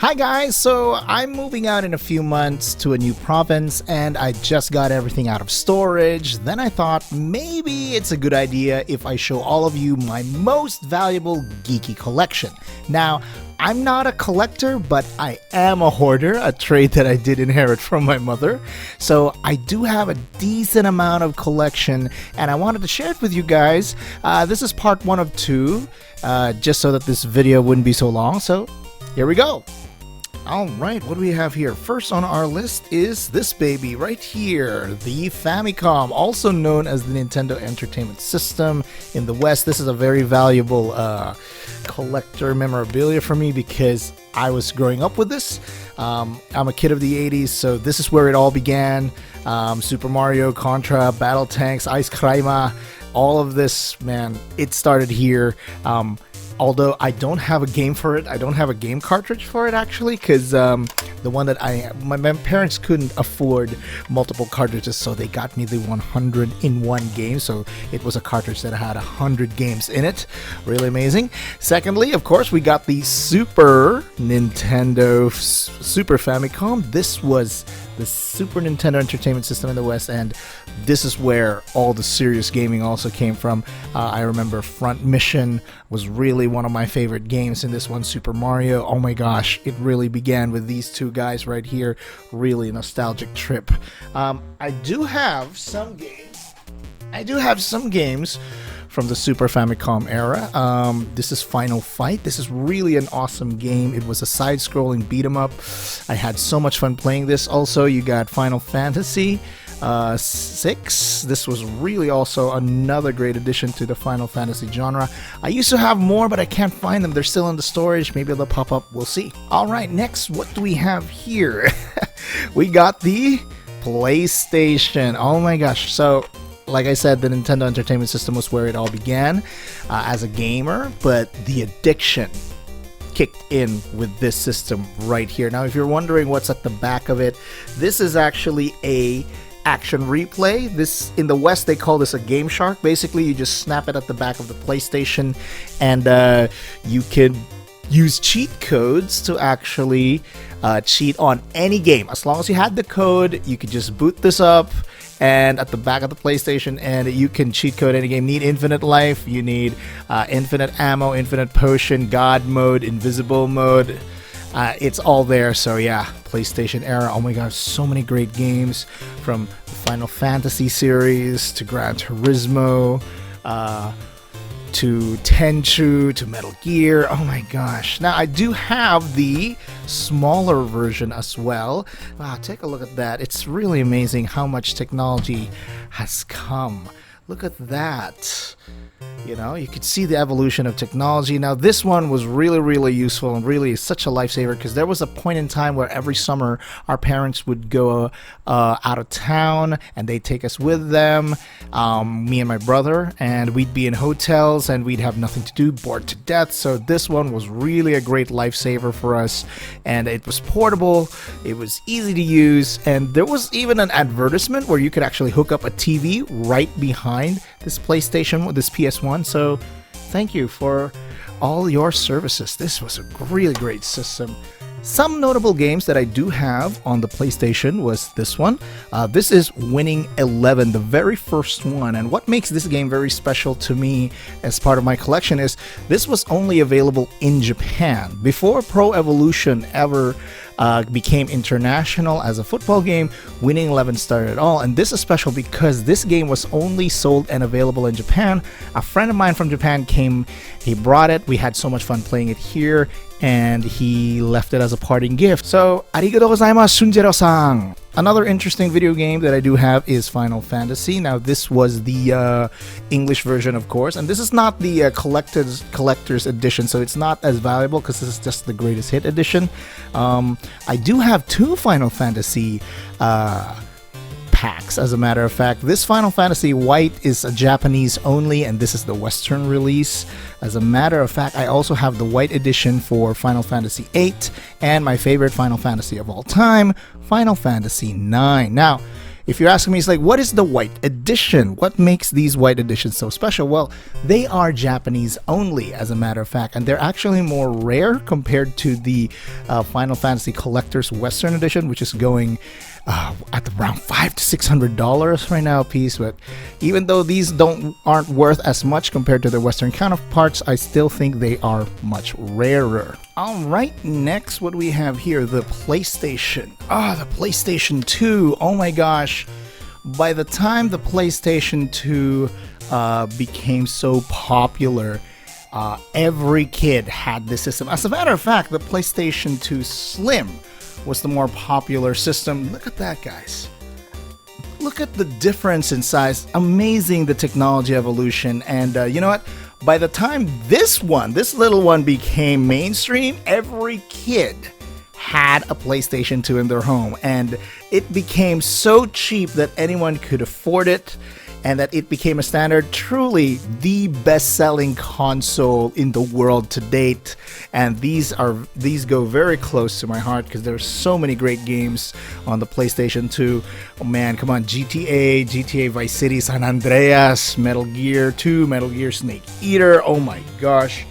Hi guys, so I'm moving out in a few months to a new province and I just got everything out of storage. Then I thought maybe it's a good idea if I show all of you my most valuable geeky collection. Now, I'm not a collector, but I am a hoarder, a trait that I did inherit from my mother. So I do have a decent amount of collection and I wanted to share it with you guys. This is part 1 of 2, just so that this video wouldn't be so long. So here we go. Alright, what do we have here? First on our list is this baby right here, the Famicom, also known as the Nintendo Entertainment System in the West. This is a very valuable collector memorabilia for me because I was growing up with this. I'm a kid of the 80s, so this is where it all began. Super Mario, Contra, Battle Tanks, Ice Kraima, all of this, man, it started here. Although I don't have a game for it, I don't have a game cartridge for it actually, because the one that my parents couldn't afford multiple cartridges, so they got me the 100-in-1 game. So it was a cartridge that had 100 games in it. Really amazing. Secondly, of course, we got the Super Nintendo Super Famicom. This was the Super Nintendo Entertainment System in the West, and this is where all the serious gaming also came from. I remember Front Mission was really one of my favorite games in this one. Super Mario, oh my gosh, it really began with these two guys right here. Really nostalgic trip. I do have some games from the Super Famicom era. This is Final Fight. This is really an awesome game. It was a side-scrolling beat-em-up. I had so much fun playing this. Also, you got Final Fantasy 6. This was really also another great addition to the Final Fantasy genre. I used to have more, but I can't find them. They're still in the storage. Maybe they'll pop up. We'll see. Alright, next, what do we have here? We got the PlayStation. Oh my gosh. So, like I said, the Nintendo Entertainment System was where it all began as a gamer, but the addiction kicked in with this system right here. Now, if you're wondering what's at the back of it, this is actually a action replay. This, in the West, they call this a Game Shark. Basically, you just snap it at the back of the PlayStation, and you can use cheat codes to actually cheat on any game. As long as you had the code, you could just boot this up and at the back of the PlayStation, and you can cheat code any game. Need infinite life, you need infinite ammo, infinite potion, God mode, invisible mode. It's all there. So yeah, PlayStation era. Oh my gosh, so many great games, from the Final Fantasy series to Gran Turismo, to Tenchu, to Metal Gear. Oh my gosh. Now I do have the smaller version as well. Wow, take a look at that. It's really amazing how much technology has come. Look at that. You know, you could see the evolution of technology. Now, this one was really useful and really such a lifesaver, because there was a point in time where every summer our parents would go out of town and they'd take us with them, me and my brother, and we'd be in hotels and we'd have nothing to do, bored to death. So this one was really a great lifesaver for us, and it was portable, it was easy to use, and there was even an advertisement where you could actually hook up a TV right behind this PlayStation, this PS1. So thank you for all your services. This was a really great system. Some notable games that I do have on the PlayStation was this one. This is Winning 11, the very first one. And what makes this game very special to me as part of my collection is this was only available in Japan. Before Pro Evolution ever became international as a football game, Winning 11 started it all. And this is special because this game was only sold and available in Japan. A friend of mine from Japan came, he brought it, we had so much fun playing it here, and he left it as a parting gift. So, arigatou gozaimasu, Sunjiro-san! Another interesting video game that I do have is Final Fantasy. Now, this was the English version, of course, and this is not the collector's edition, so it's not as valuable because this is just the greatest hit edition. I do have 2 Final Fantasy packs, as a matter of fact. This Final Fantasy White is a Japanese only, and this is the Western release. As a matter of fact, I also have the White edition for Final Fantasy VIII, and my favorite Final Fantasy of all time, Final Fantasy IX. Now, If you're asking me, it's like, what is the white edition? What makes these white editions so special? Well, they are Japanese only, as a matter of fact, and they're actually more rare compared to the Final Fantasy Collector's Western Edition, which is going at around $500 to $600 right now a piece. But even though these aren't worth as much compared to their Western counterparts, I still think they are much rarer. All right, next, what do we have here? The PlayStation. The PlayStation 2. Oh my gosh. By the time the PlayStation 2 became so popular, every kid had this system. As a matter of fact, the PlayStation 2 Slim was the more popular system. Look at that, guys. Look at the difference in size. Amazing, the technology evolution. And you know what? By the time this little one became mainstream, every kid had a PlayStation 2 in their home. And it became so cheap that anyone could afford it, and that it became a standard. Truly the best-selling console in the world to date. And these go very close to my heart because there's so many great games on the PlayStation 2. Oh man, come on, GTA Vice City, San Andreas, Metal Gear 2, Metal Gear Snake Eater. Oh my gosh.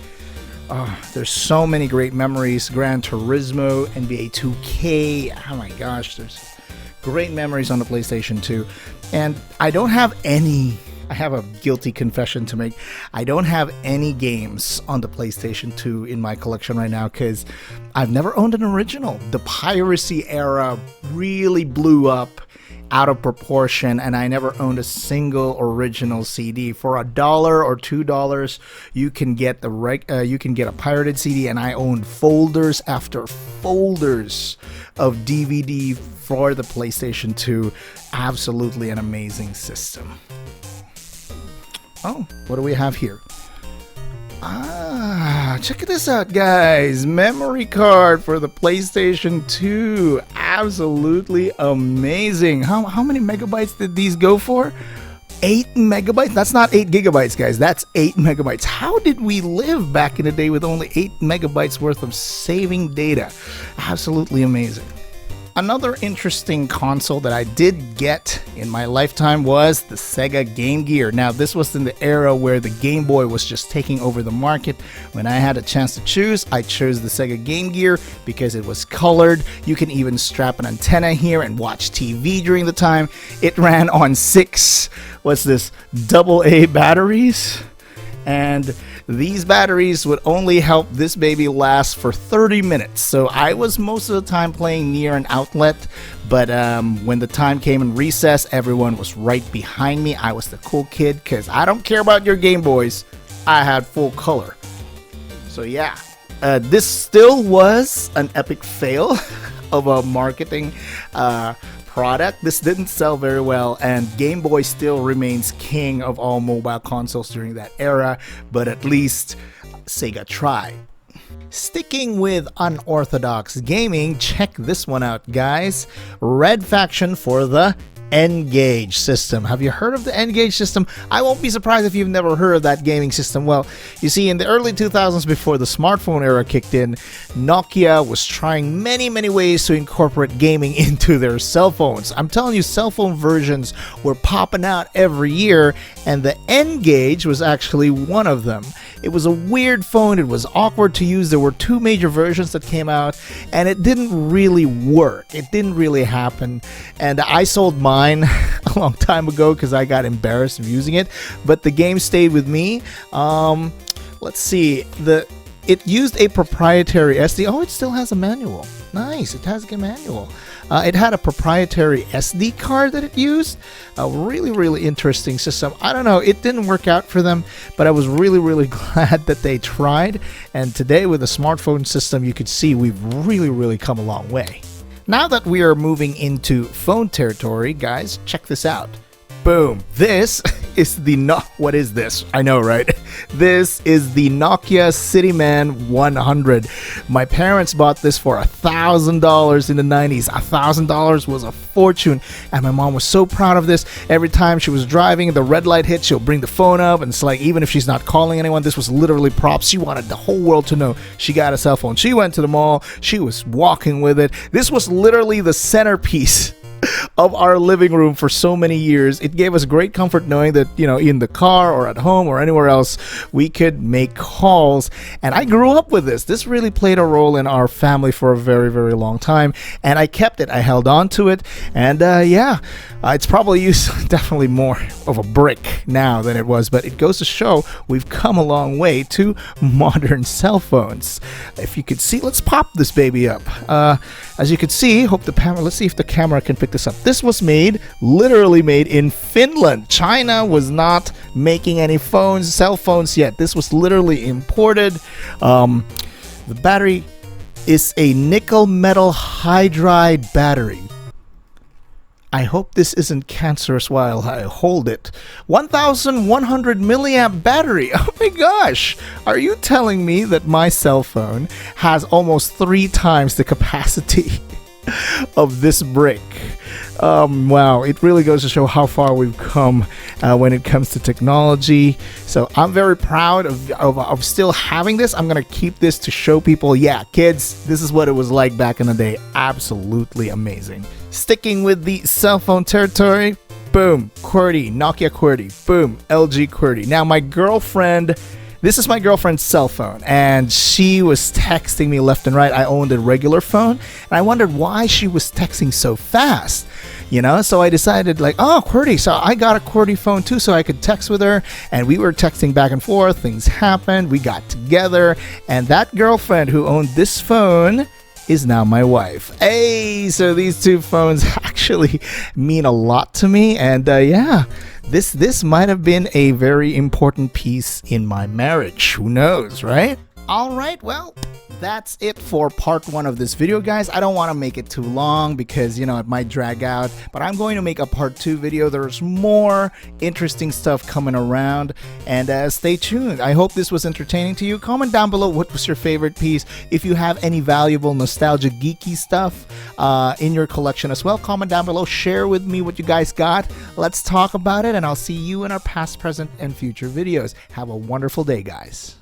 There's so many great memories. Gran Turismo, NBA 2K. Oh my gosh, there's great memories on the PlayStation 2. And I have a guilty confession to make. I don't have any games on the PlayStation 2 in my collection right now because I've never owned an original. The piracy era really blew up out of proportion, and I never owned a single original CD. For $1 or $2, you can get a pirated CD, and I owned folders after folders of DVD for the PlayStation 2. Absolutely an amazing system. Oh, what do we have here? Check this out, guys. Memory card for the PlayStation 2. Absolutely amazing. How many megabytes did these go for? 8 megabytes? That's not 8 gigabytes, guys. That's 8 megabytes. How did we live back in the day with only 8 megabytes worth of saving data? Absolutely amazing. Another interesting console that I did get in my lifetime was the Sega Game Gear. Now, this was in the era where the Game Boy was just taking over the market. When I had a chance to choose, I chose the Sega Game Gear because it was colored. You can even strap an antenna here and watch TV during the time. It ran on 6, AA batteries. And these batteries would only help this baby last for 30 minutes. So I was most of the time playing near an outlet, but when the time came in recess, everyone was right behind me. I was the cool kid because I don't care about your Game Boys. I had full color. So yeah, this still was an epic fail of a marketing product. This didn't sell very well, and Game Boy still remains king of all mobile consoles during that era, but at least Sega tried. Sticking with unorthodox gaming, check this one out, guys. Red Faction for the N-Gage system. Have you heard of the N-Gage system? I won't be surprised if you've never heard of that gaming system. Well, you see, in the early 2000s, before the smartphone era kicked in, Nokia was trying many ways to incorporate gaming into their cell phones. I'm telling you, cell phone versions were popping out every year, and the N-Gage was actually one of them. It was a weird phone. It was awkward to use. There were 2 major versions that came out, and it didn't really work. It didn't really happen, and I sold mine a long time ago because I got embarrassed of using it, but the game stayed with me. Let's see, it used a proprietary SD. Oh, it still has a manual. Nice, it has a manual. It had a proprietary SD card that it used. A really interesting system. I don't know, it didn't work out for them, but I was really glad that they tried. And today with a smartphone system, you could see we've really come a long way. Now that we are moving into phone territory, guys, check this out. Boom. This is what is this? I know, right? This is the Nokia Cityman 100. My parents bought this for $1,000 in the 90s. $1,000 was a fortune, and my mom was so proud of this. Every time she was driving, the red light hit, she'll bring the phone up, and it's like, even if she's not calling anyone, this was literally props. She wanted the whole world to know she got a cell phone. She went to the mall. She was walking with it. This was literally the centerpiece of our living room for so many years. It gave us great comfort knowing that, in the car or at home or anywhere else, we could make calls. And I grew up with this. This really played a role in our family for a very, very long time. And I kept it. I held on to it. And it's probably used definitely more of a brick now than it was. But it goes to show we've come a long way to modern cell phones. If you could see, let's pop this baby up. As you can see, let's see if the camera can pick this up. This was literally made in Finland. China was not making any cell phones yet. This was literally imported. The battery is a nickel metal hydride battery. I hope this isn't cancerous while I hold it. 1,100 milliamp battery. Oh my gosh. Are you telling me that my cell phone has almost 3 times the capacity of this brick? Wow, it really goes to show how far we've come when it comes to technology. So I'm very proud of still having this. I'm going to keep this to show people, yeah, kids, this is what it was like back in the day. Absolutely amazing. Sticking with the cell phone territory, boom, QWERTY, Nokia QWERTY, boom, LG QWERTY. Now this is my girlfriend's cell phone, and she was texting me left and right. I owned a regular phone, and I wondered why she was texting so fast. So I decided QWERTY. So I got a QWERTY phone too, so I could text with her, and we were texting back and forth. Things happened. We got together, and that girlfriend who owned this phone is now my wife. Hey, so these two phones actually mean a lot to me, and this might have been a very important piece in my marriage. Who knows, right? All right, well, that's it for part 1 of this video, guys. I don't want to make it too long because, it might drag out, but I'm going to make a part 2 video. There's more interesting stuff coming around, and stay tuned. I hope this was entertaining to you. Comment down below what was your favorite piece. If you have any valuable nostalgia geeky stuff in your collection as well, comment down below. Share with me what you guys got. Let's talk about it, and I'll see you in our past, present, and future videos. Have a wonderful day, guys.